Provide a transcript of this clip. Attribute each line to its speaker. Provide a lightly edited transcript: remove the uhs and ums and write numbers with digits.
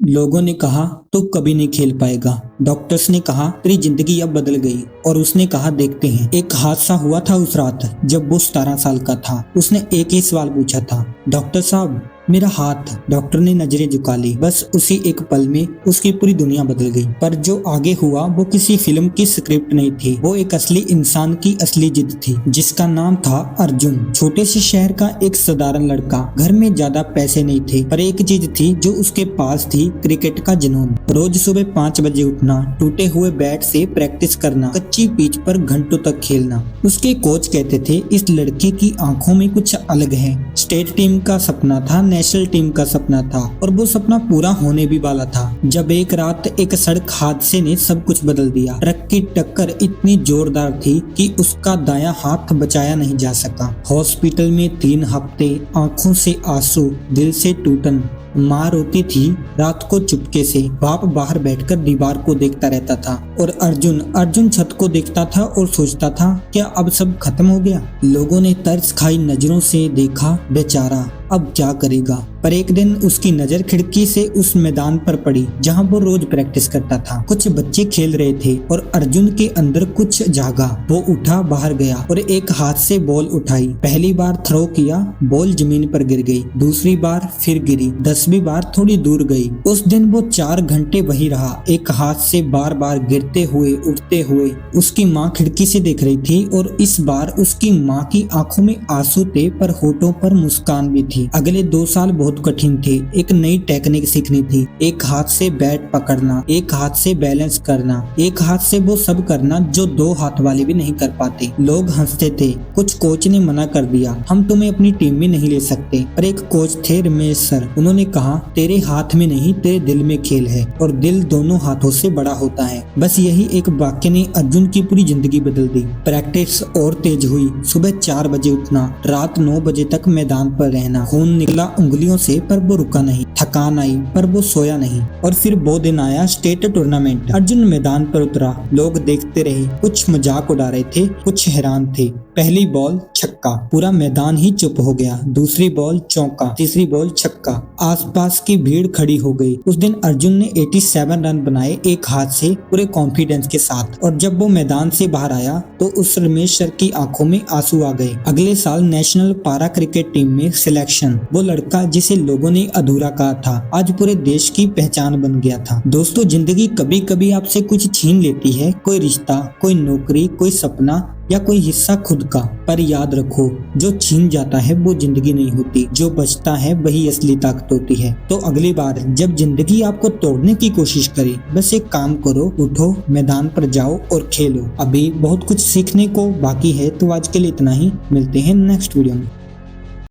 Speaker 1: लोगों ने कहा तू कभी नहीं खेल पाएगा। डॉक्टर्स ने कहा तेरी जिंदगी अब बदल गई। और उसने कहा देखते हैं। एक हादसा हुआ था उस रात जब वो 17 साल का था। उसने एक ही सवाल पूछा था, डॉक्टर साहब मेरा हाथ। डॉक्टर ने नजरें झुका ली। बस उसी एक पल में उसकी पूरी दुनिया बदल गई। पर जो आगे हुआ वो किसी फिल्म की स्क्रिप्ट नहीं थी, वो एक असली इंसान की असली जिद थी जिसका नाम था अर्जुन। छोटे से शहर का एक साधारण लड़का। घर में ज्यादा पैसे नहीं थे पर एक चीज थी जो उसके पास थी, क्रिकेट का जुनून। रोज सुबह 5 बजे उठना, टूटे हुए बैट से प्रैक्टिस करना, कच्ची पिच पर घंटों तक खेलना। उसके कोच कहते थे इस लड़के की आंखों में कुछ अलग है। स्टेट टीम का सपना था, नेशनल टीम का सपना था और वो सपना पूरा होने भी वाला था जब एक रात एक सड़क हादसे ने सब कुछ बदल दिया। ट्रक की टक्कर इतनी जोरदार थी कि उसका दायां हाथ बचाया नहीं जा सका। हॉस्पिटल में 3 हफ्ते, आंखों से आंसू, दिल से टूटन। माँ रोती थी रात को चुपके से। बाप बाहर बैठकर दीवार को देखता रहता था और अर्जुन छत को देखता था और सोचता था क्या अब सब खत्म हो गया। लोगों ने तरस खाई नजरों से देखा बेचारा अब क्या करेगा। पर एक दिन उसकी नजर खिड़की से उस मैदान पर पड़ी जहां वो रोज प्रैक्टिस करता था। कुछ बच्चे खेल रहे थे और अर्जुन के अंदर कुछ जागा। वो उठा, बाहर गया और एक हाथ से बॉल उठाई। पहली बार थ्रो किया, बॉल जमीन पर गिर गई। दूसरी बार फिर गिरी, 10वीं बार थोड़ी दूर गई। उस दिन वो 4 घंटे वही रहा, एक हाथ से बार बार गिरते हुए, उठते हुए। उसकी माँ खिड़की से देख रही थी और इस बार उसकी माँ की आंखों में आंसू थे पर होठों पर मुस्कान भी थी। अगले 2 साल बहुत कठिन थे। एक नई टेक्निक सीखनी थी, एक हाथ से बैट पकड़ना, एक हाथ से बैलेंस करना, एक हाथ से वो सब करना जो 2 हाथ वाले भी नहीं कर पाते। लोग हंसते थे, कुछ कोच ने मना कर दिया, हम तुम्हें अपनी टीम में नहीं ले सकते। पर एक कोच थे रमेश सर, उन्होंने कहा तेरे हाथ में नहीं तेरे दिल में खेल है और दिल दोनों हाथों से बड़ा होता है। बस यही एक वाक्य ने अर्जुन की पूरी जिंदगी बदल दी। प्रैक्टिस और तेज हुई। सुबह 4 बजे उठना, रात 9 बजे तक मैदान पर रहना। खून निकला उंगलियों से पर वो रुका नहीं। थकान आई पर वो सोया नहीं। और फिर वो दिन आया, स्टेट टूर्नामेंट। अर्जुन मैदान पर उतरा, लोग देखते रहे, कुछ मजाक उड़ा रहे थे, कुछ हैरान थे। पहली बॉल छक्का, पूरा मैदान ही चुप हो गया। दूसरी बॉल चौका, तीसरी बॉल छक्का। आसपास की भीड़ खड़ी हो गई। उस दिन अर्जुन ने 87 रन बनाए एक हाथ से, पूरे कॉन्फिडेंस के साथ। और जब वो मैदान से बाहर आया तो उस रमेश सर की आंखों में आंसू आ गए। अगले साल नेशनल पारा क्रिकेट टीम में सिलेक्शन। वो लड़का जिसे लोगों ने अधूरा कहा था आज पूरे देश की पहचान बन गया था। दोस्तों, जिंदगी कभी कभी आपसे कुछ छीन लेती है, कोई रिश्ता, कोई नौकरी, कोई सपना या कोई हिस्सा खुद का। पर याद रखो, जो छीन जाता है वो जिंदगी नहीं होती, जो बचता है वही असली ताकत होती है। तो अगली बार जब जिंदगी आपको तोड़ने की कोशिश करे, बस एक काम करो, उठो, मैदान पर जाओ और खेलो। अभी बहुत कुछ सीखने को बाकी है। तो आज के लिए इतना ही, मिलते हैं नेक्स्ट वीडियो में।